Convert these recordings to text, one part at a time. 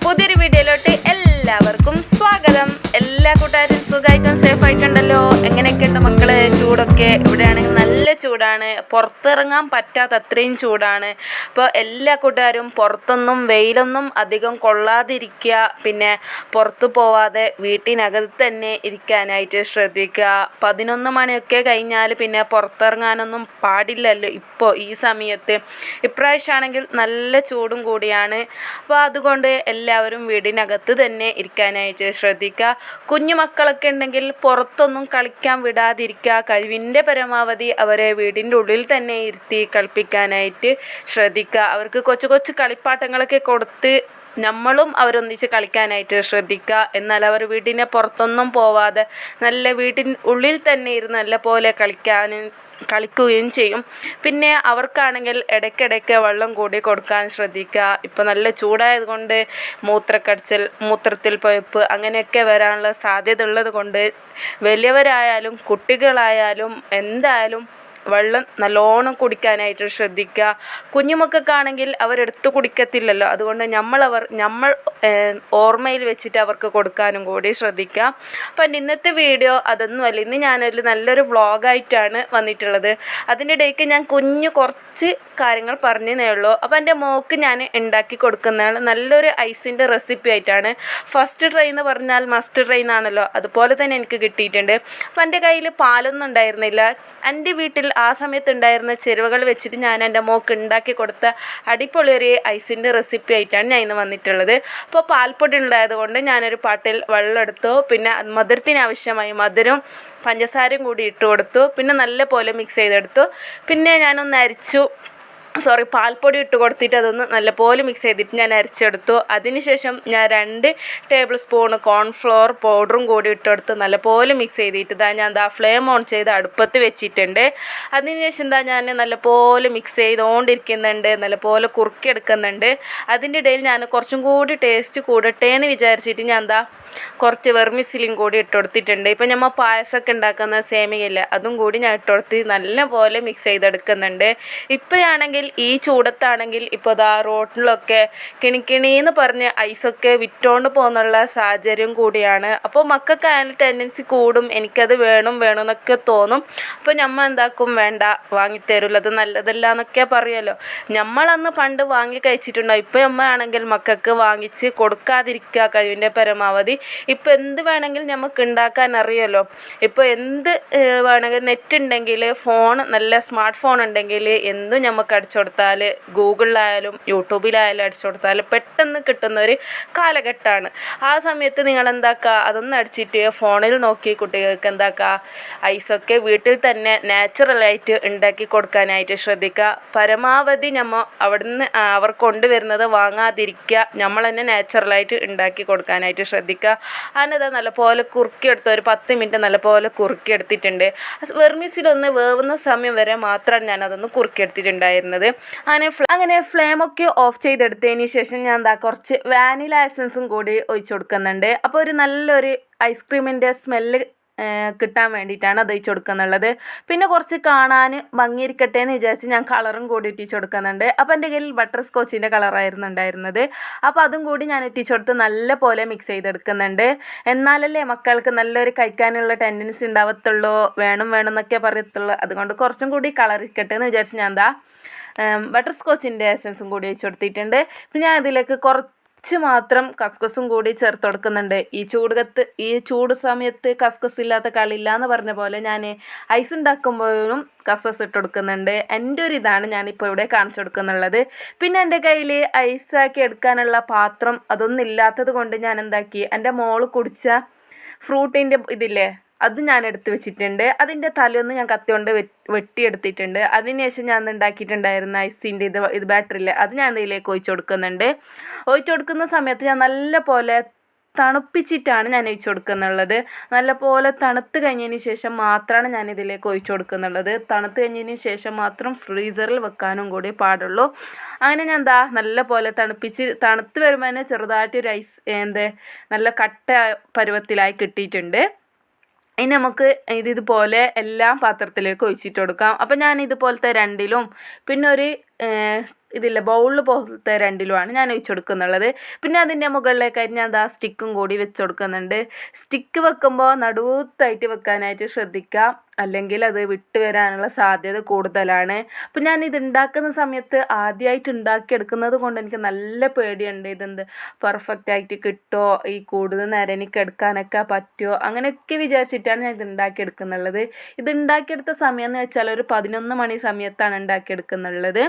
പുതിയൊരു വീഡിയോയിലോട്ട് എല്ലാവർക്കും സ്വാഗതം. എല്ലാ കൂട്ടുകാരും സുഖമായിട്ടും സേഫ് ആയിട്ടുണ്ടല്ലോ. എങ്ങനെയൊക്കെ ഉണ്ട് മക്കള്? ചൂടൊക്കെ ഇവിടെയാണെങ്കിൽ നല്ല ചൂടാണ്, പുറത്തിറങ്ങാൻ പറ്റാത്ത അത്രയും ചൂടാണ്. അപ്പോൾ എല്ലാ കൂട്ടുകാരും പുറത്തൊന്നും വെയിലൊന്നും അധികം കൊള്ളാതിരിക്കുക, പിന്നെ പുറത്തു പോവാതെ വീട്ടിനകത്ത് തന്നെ ഇരിക്കാനായിട്ട് ശ്രദ്ധിക്കുക. 11 മണിയൊക്കെ കഴിഞ്ഞാൽ പിന്നെ പുറത്തിറങ്ങാനൊന്നും പാടില്ലല്ലോ ഇപ്പോൾ ഈ സമയത്ത്. ഇപ്രാവശ്യമാണെങ്കിൽ നല്ല ചൂടും കൂടിയാണ്. അപ്പോൾ അതുകൊണ്ട് എല്ലാവരും വീടിനകത്ത് തന്നെ ഇരിക്കാനായിട്ട് ശ്രദ്ധിക്കുക. കുഞ്ഞു മക്കളൊക്കെ ഉണ്ടെങ്കിൽ പുറത്തൊന്നും കളിക്കാൻ വിടാതിരിക്കുക. കഴിവിൻ്റെ പരമാവധി അവരെ വീടിൻ്റെ ഉള്ളിൽ തന്നെ ഇരുത്തി കളിപ്പിക്കാനായിട്ട് ശ്രദ്ധിക്കുക. അവർക്ക് കൊച്ചു കൊച്ചു കളിപ്പാട്ടങ്ങളൊക്കെ കൊടുത്ത് നമ്മളും അവരൊന്നിച്ച് കളിക്കാനായിട്ട് ശ്രദ്ധിക്കുക. എന്നാൽ അവർ വീടിനെ പുറത്തൊന്നും പോവാതെ നല്ല വീട്ടിൻ ഉള്ളിൽ തന്നെ ഇരുന്ന് നല്ല പോലെ കളിക്കുകയും ചെയ്യും. പിന്നെ അവർക്കാണെങ്കിൽ ഇടയ്ക്കിടയ്ക്ക് വെള്ളം കൂടി കൊടുക്കാൻ ശ്രദ്ധിക്കുക. ഇപ്പോൾ നല്ല ചൂടായതുകൊണ്ട് മൂത്രത്തിൽ പഴുപ്പ് അങ്ങനെയൊക്കെ വരാനുള്ള സാധ്യത ഉള്ളത് കൊണ്ട് വലിയവരായാലും കുട്ടികളായാലും എന്തായാലും വെള്ളം നല്ലോണം കുടിക്കാനായിട്ട് ശ്രദ്ധിക്കുക. കുഞ്ഞുമക്കൾക്കാണെങ്കിൽ അവരെടുത്ത് കുടിക്കത്തില്ലല്ലോ, അതുകൊണ്ട് നമ്മൾ ഓർമ്മയിൽ വെച്ചിട്ട് അവർക്ക് കൊടുക്കാനും കൂടി ശ്രദ്ധിക്കുക. അപ്പം ഇന്നത്തെ വീഡിയോ അതൊന്നുമല്ല. ഇന്ന് ഞാനൊരു നല്ലൊരു വ്ളോഗായിട്ടാണ് വന്നിട്ടുള്ളത്. അതിൻ്റെ ഇടയ്ക്ക് ഞാൻ കുറച്ച് കാര്യങ്ങൾ പറഞ്ഞതേ ഉള്ളൂ. അപ്പോൾ എൻ്റെ മോൾക്ക് ഞാൻ ഉണ്ടാക്കി കൊടുക്കുന്നതാണ് നല്ലൊരു ഐസിൻ്റെ റെസിപ്പി ആയിട്ടാണ്. ഫസ്റ്റ് ട്രൈ എന്ന് പറഞ്ഞാൽ മസ്റ്റ് ട്രൈ എന്നാണല്ലോ, അതുപോലെ തന്നെ എനിക്ക് കിട്ടിയിട്ടുണ്ട്. അപ്പോൾ എൻ്റെ കയ്യിൽ പാലൊന്നും ഉണ്ടായിരുന്നില്ല. എൻ്റെ വീട്ടിൽ ആ സമയത്ത് ഉണ്ടായിരുന്ന ചേരുവകൾ വെച്ചിട്ട് ഞാൻ എൻ്റെ മോൾക്ക് ഉണ്ടാക്കി കൊടുത്ത അടിപൊളി ഒരു ഐസിൻ്റെ റെസിപ്പി ആയിട്ടാണ് ഞാൻ ഇന്ന് വന്നിട്ടുള്ളത്. അപ്പോൾ പാൽപ്പൊടി ഉണ്ടായതുകൊണ്ട് ഞാനൊരു പാട്ടിൽ വെള്ളം എടുത്തു, പിന്നെ മധുരത്തിന് ആവശ്യമായി മധുരം പഞ്ചസാരയും കൂടി ഇട്ട് കൊടുത്തു, പിന്നെ നല്ല പോലെ മിക്സ് ചെയ്തെടുത്തു. പിന്നെ ഞാനൊന്ന് പാൽപ്പൊടി ഇട്ട് കൊടുത്തിട്ട് അതൊന്ന് നല്ലപോലെ മിക്സ് ചെയ്തിട്ട് ഞാൻ അരച്ചെടുത്തു. അതിനുശേഷം ഞാൻ 2 ടേബിൾ സ്പൂൺ കോൺഫ്ലോർ പൗഡറും കൂടി ഇട്ടെടുത്ത് നല്ലപോലെ മിക്സ് ചെയ്തിട്ട് ഞാൻ ഫ്ലെയിം ഓൺ ചെയ്ത് അടുപ്പത്ത് വെച്ചിട്ടുണ്ട്. അതിനുശേഷം ഞാൻ നല്ലപോലെ മിക്സ് ചെയ്തുകൊണ്ടിരിക്കുന്നുണ്ട്, നല്ലപോലെ കുറുക്കിയെടുക്കുന്നുണ്ട്. അതിൻ്റെ ഇടയിൽ ഞാൻ കുറച്ചും കൂടി ടേസ്റ്റ് കൂടട്ടെ എന്ന് വിചാരിച്ചിട്ട് ഞാൻ കുറച്ച് വെർമിസിലിയും കൂടി ഇട്ടുകൊടുത്തിട്ടുണ്ട്. ഇപ്പം നമ്മൾ പായസമൊക്കെ ഉണ്ടാക്കുന്ന സേമിയയില്ല, അതും കൂടി ഞാൻ ഇട്ടുകൊടുത്ത് നല്ലപോലെ മിക്സ് ചെയ്തെടുക്കുന്നുണ്ട്. ഇപ്പോഴാണെങ്കിൽ ഈ ചൂടത്താണെങ്കിൽ ഇപ്പോൾ റോട്ടിലൊക്കെ കിണിക്കിണിന്ന് പറഞ്ഞ് ഐസൊക്കെ വിറ്റോണ്ട് പോകുന്നുള്ള സാഹചര്യം കൂടിയാണ്. അപ്പോൾ മക്കൾക്കായാലും ടെൻഡൻസി കൂടും, എനിക്കത് വേണം എന്നൊക്കെ തോന്നും. അപ്പോൾ നമ്മൾ എന്താക്കും, വേണ്ട വാങ്ങിത്തരുമല്ലോ, അത് നല്ലതല്ല എന്നൊക്കെ പറയുമല്ലോ. നമ്മളന്ന് പണ്ട് വാങ്ങി കഴിച്ചിട്ടുണ്ടാവും. ഇപ്പോൾ നമ്മളാണെങ്കിൽ മക്കൾക്ക് വാങ്ങിച്ച് കൊടുക്കാതിരിക്കുക കഴിവിൻ്റെ പരമാവധി. ഇപ്പോൾ എന്ത് വേണമെങ്കിലും നമുക്ക് ഉണ്ടാക്കാൻ അറിയാമല്ലോ. ഇപ്പോൾ എന്ത് വേണമെങ്കിൽ നെറ്റ് ഉണ്ടെങ്കിൽ നല്ല സ്മാർട്ട് ഫോൺ ഉണ്ടെങ്കിൽ എന്തും നമുക്ക് അടിച്ചു കൊടുത്താൽ, ഗൂഗിളിലായാലും യൂട്യൂബിലായാലും അടിച്ചു കൊടുത്താൽ പെട്ടെന്ന് കിട്ടുന്നൊരു കാലഘട്ടമാണ്. ആ സമയത്ത് നിങ്ങൾ എന്താക്കുക, അതൊന്ന് അടിച്ചിട്ട് ഫോണിൽ നോക്കി കുട്ടികൾക്ക് എന്താക്കുക, ഐസൊക്കെ വീട്ടിൽ തന്നെ നാച്ചുറലായിട്ട് ഉണ്ടാക്കി കൊടുക്കാനായിട്ട് ശ്രദ്ധിക്കുക. പരമാവധി അവിടുന്ന് അവർ കൊണ്ടുവരുന്നത് വാങ്ങാതിരിക്കുക, നമ്മൾ തന്നെ നാച്ചുറലായിട്ട് ഉണ്ടാക്കി കൊടുക്കാനായിട്ട് ശ്രദ്ധിക്കുക. അതിനത് നല്ലപോലെ കുറുക്കിയെടുത്ത് ഒരു 10 മിനിറ്റ് നല്ലപോലെ കുറുക്കിയെടുത്തിട്ടുണ്ട്. വെർമിസിലൊന്ന് വേവുന്ന സമയം വരെ മാത്രമാണ് ഞാനതൊന്ന് കുറുക്കിയെടുത്തിട്ടുണ്ടായിരുന്നത്. അങ്ങനെ ഫ്ലെയിമൊക്കെ ഓഫ് ചെയ്തെടുത്തതിന് ശേഷം ഞാൻ കുറച്ച് വാനില എസൻസും കൂടി ഒഴിച്ചു കൊടുക്കുന്നുണ്ട്. അപ്പോൾ ഒരു നല്ലൊരു ഐസ്ക്രീമിൻ്റെ സ്മെല്ല് കിട്ടാൻ വേണ്ടിയിട്ടാണ് അത് ഒഴിച്ചു കൊടുക്കുന്നുള്ളത്. പിന്നെ കുറച്ച് കാണാൻ ഭംഗിയിരിക്കട്ടെ എന്ന് വിചാരിച്ച് ഞാൻ കളറും കൂടി ഇട്ടിച്ച് കൊടുക്കുന്നുണ്ട്. അപ്പോൾ എൻ്റെ കയ്യിൽ ബട്ടർ സ്കോച്ചിൻ്റെ കളറായിരുന്നു ഉണ്ടായിരുന്നത്. അപ്പോൾ അതും കൂടി ഞാൻ ഇട്ടിച്ച് കൊടുത്ത് നല്ല പോലെ മിക്സ് ചെയ്തെടുക്കുന്നുണ്ട്. എന്നാലല്ലേ മക്കൾക്ക് നല്ലൊരു കഴിക്കാനുള്ള ടെൻഡൻസി ഉണ്ടാവത്തുള്ളൂ, വേണം എന്നൊക്കെ പറയത്തുള്ളൂ. അതുകൊണ്ട് കുറച്ചും കൂടി കളർ ഇരിക്കട്ടെ എന്ന് വിചാരിച്ച് ഞാൻ ബട്ടർ സ്കോച്ചിൻ്റെ എസൻസും കൂടി ഒഴിച്ച് കൊടുത്തിട്ടുണ്ട്. പിന്നെ ഞാൻ അതിലേക്ക് കുറച്ച് മാത്രം കസ്കസും കൂടി ചേർത്ത് കൊടുക്കുന്നുണ്ട്. ഈ ചൂട് സമയത്ത് കസ്കസ് ഇല്ലാത്ത കളിയില്ല എന്ന് പറഞ്ഞ പോലെ ഞാൻ ഐസ് ഉണ്ടാക്കുമ്പോഴും കസ്കസ് ഇട്ട് കൊടുക്കുന്നുണ്ട്. എൻ്റെ ഒരു ഇതാണ് ഞാനിപ്പോൾ ഇവിടെ കാണിച്ചു കൊടുക്കുന്നുള്ളത്. പിന്നെ എൻ്റെ കയ്യിൽ ഐസാക്കി എടുക്കാനുള്ള പാത്രം അതൊന്നും ഇല്ലാത്തത് കൊണ്ട് ഞാൻ എന്താക്കി, എൻ്റെ മോള് കുടിച്ച ഫ്രൂട്ടിൻ്റെ ഇതില്ലേ, അത് ഞാൻ എടുത്ത് വെച്ചിട്ടുണ്ട്. അതിൻ്റെ തലയൊന്ന് ഞാൻ കത്തികൊണ്ട് വെട്ടിയെടുത്തിട്ടുണ്ട്. അതിനുശേഷം ഞാൻ ഉണ്ടാക്കിയിട്ടുണ്ടായിരുന്ന ഐസിൻ്റെ ഇത് ബാറ്ററിയില്ലേ, അത് ഞാൻ ഇതിലേക്ക് ഒഴിച്ചു കൊടുക്കുന്നുണ്ട്. ഒഴിച്ചു കൊടുക്കുന്ന സമയത്ത് ഞാൻ നല്ല പോലെ തണുപ്പിച്ചിട്ടാണ് ഞാൻ ഒഴിച്ചു കൊടുക്കുന്നുള്ളത്. നല്ലപോലെ തണുത്ത് കഴിഞ്ഞതിന് ശേഷം മാത്രമാണ് ഞാൻ ഇതിലേക്ക് ഒഴിച്ചു കൊടുക്കുന്നുള്ളത്. തണുത്ത് കഴിഞ്ഞതിന് ശേഷം മാത്രം ഫ്രീസറിൽ വെക്കാനും കൂടി പാടുള്ളൂ. അങ്ങനെ ഞാൻ നല്ല പോലെ തണുത്ത് വരുമ്പോൾ ചെറുതായിട്ടൊരു നല്ല കട്ട പരുവത്തിലായി കിട്ടിയിട്ടുണ്ട്. ഇനി നമുക്ക് ഇതുപോലെ എല്ലാം പാത്രത്തിലേക്ക് ഒഴിച്ചിട്ട് കൊടുക്കാം. അപ്പോൾ ഞാൻ ഇതുപോലത്തെ 2ലും പിന്നെ ഒരു ഇതില്ല ബൗളിൽ പോലത്തെ രണ്ടിലുമാണ് ഞാൻ ഒഴിച്ചു കൊടുക്കുന്നുള്ളത്. പിന്നെ അതിൻ്റെ മുകളിലേക്കായിട്ട് ഞാൻ അതാ സ്റ്റിക്കും കൂടി വെച്ച് കൊടുക്കുന്നുണ്ട്. സ്റ്റിക്ക് വെക്കുമ്പോൾ നടുത്തായിട്ട് വെക്കാനായിട്ട് ശ്രദ്ധിക്കാം, അല്ലെങ്കിൽ അത് വിട്ട് വരാനുള്ള സാധ്യത കൂടുതലാണ്. അപ്പം ഞാനിത് ഉണ്ടാക്കുന്ന സമയത്ത് ആദ്യമായിട്ട് ഉണ്ടാക്കിയെടുക്കുന്നത് കൊണ്ട് എനിക്ക് നല്ല പേടിയുണ്ട്. ഇതെന്ത് പെർഫെക്റ്റായിട്ട് കിട്ടുമോ, ഈ കൂടുതൽ നേരം എനിക്ക് എടുക്കാനൊക്കെ പറ്റുമോ, അങ്ങനെയൊക്കെ വിചാരിച്ചിട്ടാണ് ഞാൻ ഇത് ഉണ്ടാക്കിയെടുക്കുന്നുള്ളത്. ഇത് ഉണ്ടാക്കിയെടുത്ത സമയം എന്ന് വെച്ചാൽ ഒരു 11 മണി സമയത്താണ് ഉണ്ടാക്കിയെടുക്കുന്നുള്ളത്.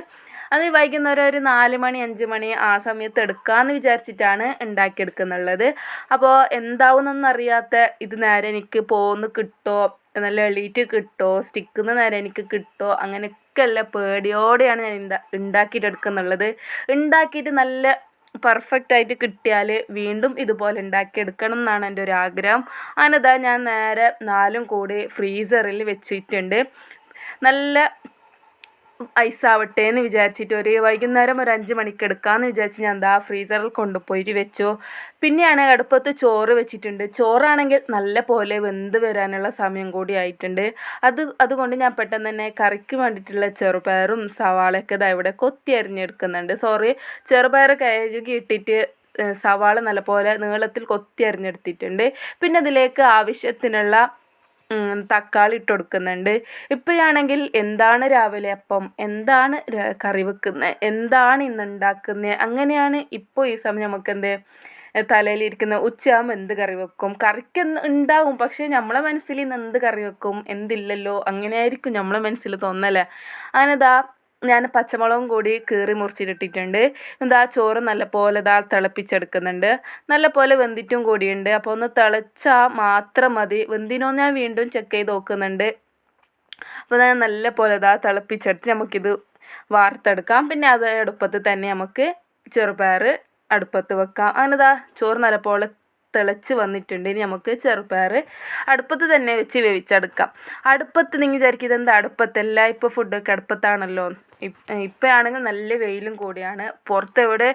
അത് വൈകുന്നേരം ഒരു 4 മണി 5 മണി ആ സമയത്ത് എടുക്കാമെന്ന് വിചാരിച്ചിട്ടാണ് ഉണ്ടാക്കിയെടുക്കുന്നുള്ളത്. അപ്പോൾ എന്താവുന്നൊന്നും അറിയാത്ത ഇത് നേരെ എനിക്ക് പോന്ന് കിട്ടുമോ, നല്ല എളീറ്റ് കിട്ടുമോ, സ്റ്റിക്കുന്ന നേരെ എനിക്ക് കിട്ടുമോ, അങ്ങനെയൊക്കെയുള്ള പേടിയോടെയാണ് ഞാൻ ഉണ്ടാക്കിയിട്ടെടുക്കുന്നുള്ളത്. ഉണ്ടാക്കിയിട്ട് നല്ല പെർഫെക്റ്റായിട്ട് കിട്ടിയാൽ വീണ്ടും ഇതുപോലെ ഉണ്ടാക്കിയെടുക്കണം എന്നാണ് എൻ്റെ ഒരു ആഗ്രഹം. അങ്ങനെതാ ഞാൻ നേരെ 4ഉം കൂടി ഫ്രീസറിൽ വെച്ചിട്ടുണ്ട്. നല്ല ഐസാവട്ടെ എന്ന് വിചാരിച്ചിട്ട് ഒരു വൈകുന്നേരം ഒരു 5 മണിക്ക് എടുക്കാമെന്ന് വിചാരിച്ച് ഞാൻ എന്താ ഫ്രീസറിൽ കൊണ്ടുപോയിട്ട് വെച്ചു. പിന്നെയാണ് അടുപ്പത്ത് ചോറ് വെച്ചിട്ടുണ്ട്. ചോറാണെങ്കിൽ നല്ല പോലെ വെന്ത് വരാനുള്ള സമയം കൂടി ആയിട്ടുണ്ട്. അതുകൊണ്ട് ഞാൻ പെട്ടെന്ന് തന്നെ കറിക്ക് വേണ്ടിയിട്ടുള്ള ചെറുപയറും സവാളയൊക്കെ ഇതാ ഇവിടെ കൊത്തി അരിഞ്ഞെടുക്കുന്നുണ്ട്. ചെറുപയർ കഴുകി ഇട്ടിട്ട് സവാള നല്ലപോലെ നീളത്തിൽ കൊത്തി അരിഞ്ഞെടുത്തിട്ടുണ്ട്. പിന്നെ അതിലേക്ക് ആവശ്യത്തിനുള്ള തക്കാളി ഇട്ട് കൊടുക്കുന്നുണ്ട്. ഇപ്പോഴാണെങ്കിൽ എന്താണ് രാവിലെ അപ്പം, എന്താണ് കറി വെക്കുന്നത്, എന്താണ് ഇന്ന് ഉണ്ടാക്കുന്നത്, അങ്ങനെയാണ് ഇപ്പോൾ ഈ സമയം നമുക്ക് തലയിലിരിക്കുന്ന. ഉച്ചയാകുമ്പോൾ എന്ത് കറി വെക്കും, കറിക്ക് ഉണ്ടാവും, പക്ഷേ നമ്മളെ മനസ്സിൽ ഇന്ന് എന്ത് കറി വെക്കും, എന്തില്ലല്ലോ, അങ്ങനെയായിരിക്കും നമ്മളെ മനസ്സിൽ തോന്നല്ലേ. അങ്ങനെ ഞാൻ പച്ചമുളകും കൂടി കീറി മുറിച്ചിട്ടിട്ടുണ്ട്. ചോറ് നല്ലപോലെ തിളപ്പിച്ചെടുക്കുന്നുണ്ട്. നല്ലപോലെ വെന്തിട്ടും കൂടിയുണ്ട്. അപ്പോൾ ഒന്ന് തിളച്ചാൽ മാത്രം മതി. വെന്തിനോ ഞാൻ വീണ്ടും ചെക്ക് ചെയ്ത് നോക്കുന്നുണ്ട്. അപ്പോൾ ഞാൻ നല്ലപോലെ തിളപ്പിച്ചെടുത്ത് നമുക്കിത് വാർത്തെടുക്കാം. പിന്നെ അത് അടുപ്പത്ത് തന്നെ നമുക്ക് ചെറുപയർ അടുപ്പത്ത് വെക്കാം. അങ്ങനെ ചോറ് നല്ലപോലെ തിളച്ച് വന്നിട്ടുണ്ട്. ഇനി നമുക്ക് ചെറുപയർ അടുപ്പത്ത് തന്നെ വെച്ച് വേവിച്ചെടുക്കാം. അടുപ്പത്ത് നിങ്ങൾ വിചാരിക്കുന്നത് എന്താ അടുപ്പത്തല്ല, ഇപ്പോൾ ഫുഡൊക്കെ അടുപ്പത്താണല്ലോ. ഇപ്പോഴാണെങ്കിൽ നല്ല വെയിലും കൂടിയാണ്. പുറത്തെവിടെ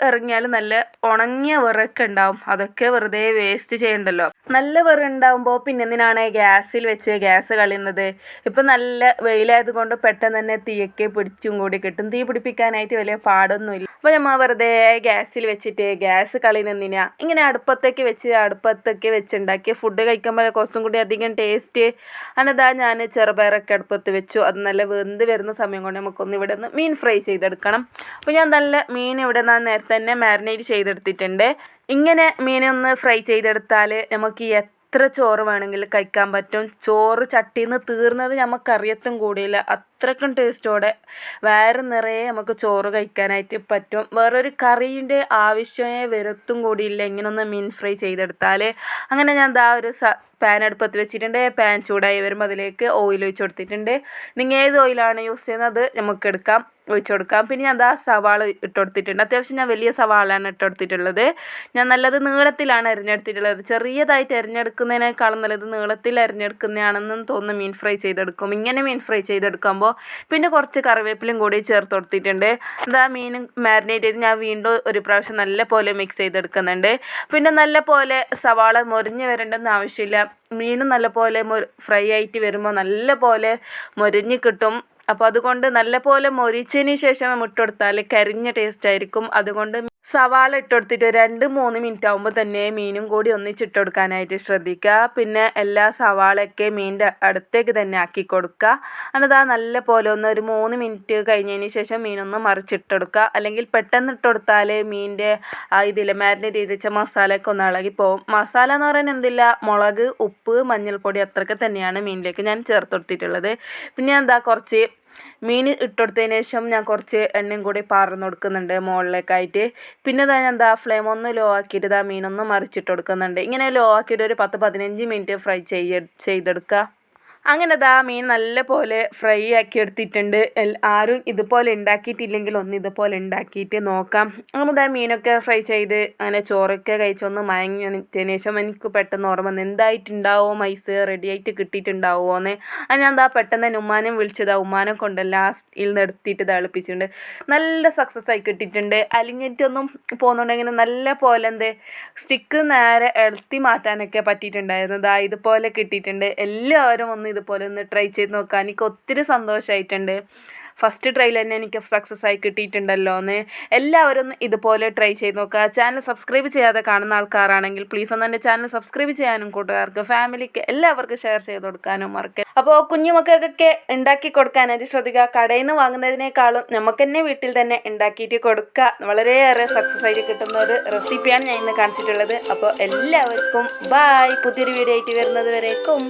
ഇറങ്ങിയാലും നല്ല ഉണങ്ങിയ വിറകൊക്കെ ഉണ്ടാവും. അതൊക്കെ വെറുതെ വേസ്റ്റ് ചെയ്യണ്ടല്ലോ. നല്ല വിറക് ഉണ്ടാകുമ്പോൾ പിന്നെ എന്തിനാണ് ഗ്യാസിൽ വെച്ച് ഗ്യാസ് കളയുന്നത്. ഇപ്പം നല്ല വെയിലായത് കൊണ്ട് പെട്ടെന്ന് തന്നെ തീയൊക്കെ പിടിച്ചും കൂടി കിട്ടും. തീ പിടിപ്പിക്കാനായിട്ട് വലിയ പാടൊന്നുമില്ല. അപ്പോൾ നമ്മൾ വെറുതെ ഗ്യാസിൽ വെച്ചിട്ട് ഗ്യാസ് കളയുന്നതിനാ ഇങ്ങനെ അടുപ്പത്തൊക്കെ വെച്ചുണ്ടാക്കി ഫുഡ് കഴിക്കുമ്പോൾ കുറച്ചും കൂടി അധികം ടേസ്റ്റ്. അന്നതാ ഞാൻ ചെറുപയറൊക്കെ അടുപ്പത്ത് വെച്ചു. അത് നല്ല വെന്ത് വരുന്ന സമയം കൊണ്ട് നമുക്കൊന്ന് ഇവിടെ നിന്ന് മീൻ ഫ്രൈ ചെയ്തെടുക്കണം. അപ്പോൾ ഞാൻ നല്ല മീൻ ഇവിടെ ഞാൻ നേരത്തെ തന്നെ മാരിനേറ്റ് ചെയ്തെടുത്തിട്ടുണ്ട്. ഇങ്ങനെ മീനൊന്ന് ഫ്രൈ ചെയ്തെടുത്താൽ നമുക്ക് എത്ര ചോറ് വേണമെങ്കിലും കഴിക്കാൻ പറ്റും. ചോറ് ചട്ടിയിൽ നിന്ന് തീർന്നത് നമുക്കറിയത്തും കൂടിയില്ല. അത്രയ്ക്കും ടേസ്റ്റോടെ വയറ് നിറയെ നമുക്ക് ചോറ് കഴിക്കാനായിട്ട് പറ്റും. വേറൊരു കറീൻ്റെ ആവശ്യമേ വരത്തും കൂടിയില്ല ഇങ്ങനൊന്ന് മീൻ ഫ്രൈ ചെയ്തെടുത്താൽ. അങ്ങനെ ഞാൻ ഒരു പാൻ അടുപ്പത്ത് വെച്ചിട്ടുണ്ട്. പാൻ ചൂടായി വരുമ്പോൾ അതിലേക്ക് ഓയിൽ ഒഴിച്ച് കൊടുത്തിട്ടുണ്ട്. നിങ്ങൾ ഏത് ഓയിലാണ് യൂസ് ചെയ്യുന്നത് നമുക്ക് ഒഴിച്ചു കൊടുക്കാം. പിന്നെ ഞാൻ സവാള ഇട്ട് കൊടുത്തിട്ടുണ്ട്. അത്യാവശ്യം ഞാൻ വലിയ സവാളയാണ് ഇട്ട് കൊടുത്തിട്ടുള്ളത്. ഞാൻ നല്ലത് നീളത്തിലാണ് അരിഞ്ഞെടുത്തിട്ടുള്ളത്. ചെറിയതായിട്ട് അരിഞ്ഞെടുക്കുന്നതിനേക്കാളും നല്ലത് നീളത്തിൽ അരിഞ്ഞെടുക്കുന്നതാണെന്നും തോന്നുന്നു മീൻ ഫ്രൈ ചെയ്തെടുക്കും. ഇങ്ങനെ മീൻ ഫ്രൈ ചെയ്തെടുക്കുമ്പോൾ പിന്നെ കുറച്ച് കറിവേപ്പിലും കൂടി ചേർത്ത് കൊടുത്തിട്ടുണ്ട്. മീൻ മാരിനേറ്റ് ചെയ്ത് ഞാൻ വീണ്ടും ഒരു പ്രാവശ്യം നല്ല പോലെ മിക്സ് ചെയ്തെടുക്കുന്നുണ്ട്. പിന്നെ നല്ല പോലെ സവാള മൊരിഞ്ഞ് വരേണ്ടെന്ന് ആവശ്യമില്ല. മീനും നല്ല പോലെ ഫ്രൈ ആയിട്ട് വരുമ്പോൾ നല്ല പോലെ മൊരിഞ്ഞ് കിട്ടും. അപ്പോൾ അതുകൊണ്ട് നല്ല പോലെ മൊരിച്ചതിന് ശേഷം ഇട്ട് കൊടുത്താൽ കരിഞ്ഞ ടേസ്റ്റ് ആയിരിക്കും. അതുകൊണ്ട് സവാള ഇട്ട് കൊടുത്തിട്ട് 2-3 മിനിറ്റ് ആകുമ്പോൾ തന്നെ മീനും കൂടി ഒന്നിച്ചിട്ട് കൊടുക്കാനായിട്ട് ശ്രദ്ധിക്കുക. പിന്നെ എല്ലാ സവാളയൊക്കെ മീനിൻ്റെ അടുത്തേക്ക് തന്നെ ആക്കി കൊടുക്കുക. എന്നിട്ട് നല്ല പോലെ ഒരു 3 മിനിറ്റ് കഴിഞ്ഞതിന് ശേഷം മീനൊന്ന് മറിച്ചിട്ട് കൊടുക്കുക. അല്ലെങ്കിൽ പെട്ടെന്ന് ഇട്ട് കൊടുത്താൽ മീനിൻ്റെ മാരിനേറ്റ് ചെയ്ത് വെച്ച മസാലയൊക്കെ ഒന്ന് ഇളകി പോകും. മസാല എന്ന് പറയുന്നത് എന്തില്ല, മുളക്, ഉപ്പ്, മഞ്ഞൾപ്പൊടി അത്രയൊക്കെ തന്നെയാണ് മീനിലേക്ക് ഞാൻ ചേർത്ത് കൊടുത്തിട്ടുള്ളത്. പിന്നെ കുറച്ച് മീൻ ഇട്ടുകൊടുത്തതിന് ശേഷം ഞാൻ കുറച്ച് എണ്ണയും കൂടി പാർന്ന് കൊടുക്കുന്നുണ്ട് മുകളിലേക്കായിട്ട്. പിന്നെ ഞാൻ ഫ്ലെയിം ഒന്ന് ലോ ആക്കിയിട്ട് മീനൊന്ന് മറിച്ചിട്ട് കൊടുക്കുന്നുണ്ട്. ഇങ്ങനെ ലോ ആക്കിയിട്ട് ഒരു 10-15 മിനിറ്റ് ഫ്രൈ ചെയ്തെടുക്കുക. അങ്ങനെ മീൻ നല്ല പോലെ ഫ്രൈ ആക്കി എടുത്തിട്ടുണ്ട്. ആരും ഇതുപോലെ ഉണ്ടാക്കിയിട്ടില്ലെങ്കിൽ ഒന്ന് ഇതുപോലെ ഉണ്ടാക്കിയിട്ട് നോക്കാം. അങ്ങനെ മീനൊക്കെ ഫ്രൈ ചെയ്ത് അങ്ങനെ ചോറൊക്കെ കഴിച്ചൊന്ന് മയങ്ങിയതിന് ശേഷം എനിക്ക് പെട്ടെന്ന് ഓർമ്മ വന്നു എന്തായിട്ടുണ്ടാവുമോ മൈസ് റെഡി ആയിട്ട് കിട്ടിയിട്ടുണ്ടാവുമോ എന്ന്. അത് ഞാൻ പെട്ടെന്ന് തന്നെ ഉമ്മാനും വിളിച്ചത് ഉമ്മാനെ കൊണ്ട് ലാസ്റ്റിൽ നിന്ന് എടുത്തിട്ട് തിളപ്പിച്ചിട്ടുണ്ട്. നല്ല സക്സസ് ആയി കിട്ടിയിട്ടുണ്ട്. അലിഞ്ഞിട്ടൊന്നും പോകുന്നുണ്ടെങ്കിൽ നല്ല പോലെ സ്റ്റിക്ക് നേരെ എളുത്തി മാറ്റാനൊക്കെ പറ്റിയിട്ടുണ്ടായിരുന്നു. ഇതുപോലെ കിട്ടിയിട്ടുണ്ട്. എല്ലാവരും ഒന്ന് ഇതുപോലെ ഒന്ന് ട്രൈ ചെയ്ത് നോക്കാം. എനിക്ക് ഒത്തിരി സന്തോഷമായിട്ടുണ്ട്. ഫസ്റ്റ് ട്രൈയിൽ തന്നെ എനിക്ക് സക്സസ് ആയി കിട്ടിയിട്ടുണ്ടല്ലോ എന്ന്. എല്ലാവരും ഒന്ന് ഇതുപോലെ ട്രൈ ചെയ്ത് നോക്കുക. ചാനൽ സബ്സ്ക്രൈബ് ചെയ്യാതെ കാണുന്ന ആൾക്കാരാണെങ്കിൽ പ്ലീസ് ഒന്ന് എൻ്റെ ചാനൽ സബ്സ്ക്രൈബ് ചെയ്യാനും കൂട്ടുകാർക്ക് ഫാമിലിക്ക് എല്ലാവർക്കും ഷെയർ ചെയ്ത് കൊടുക്കാനും മറക്കുക. അപ്പോൾ കുഞ്ഞുമക്കൾക്കൊക്കെ ഉണ്ടാക്കി കൊടുക്കാനായിട്ട് ശ്രദ്ധിക്കുക. കടയിൽ നിന്ന് വാങ്ങുന്നതിനേക്കാളും നമുക്ക് തന്നെ വീട്ടിൽ തന്നെ ഉണ്ടാക്കിയിട്ട് കൊടുക്കുക. വളരെയേറെ സക്സസ് ആയിട്ട് കിട്ടുന്ന ഒരു റെസിപ്പിയാണ് ഞാൻ ഇന്ന് കാണിച്ചിട്ടുള്ളത്. അപ്പോൾ എല്ലാവർക്കും ബായ്. പുതിയൊരു വീഡിയോ ആയിട്ട് വരുന്നത് വരേക്കും.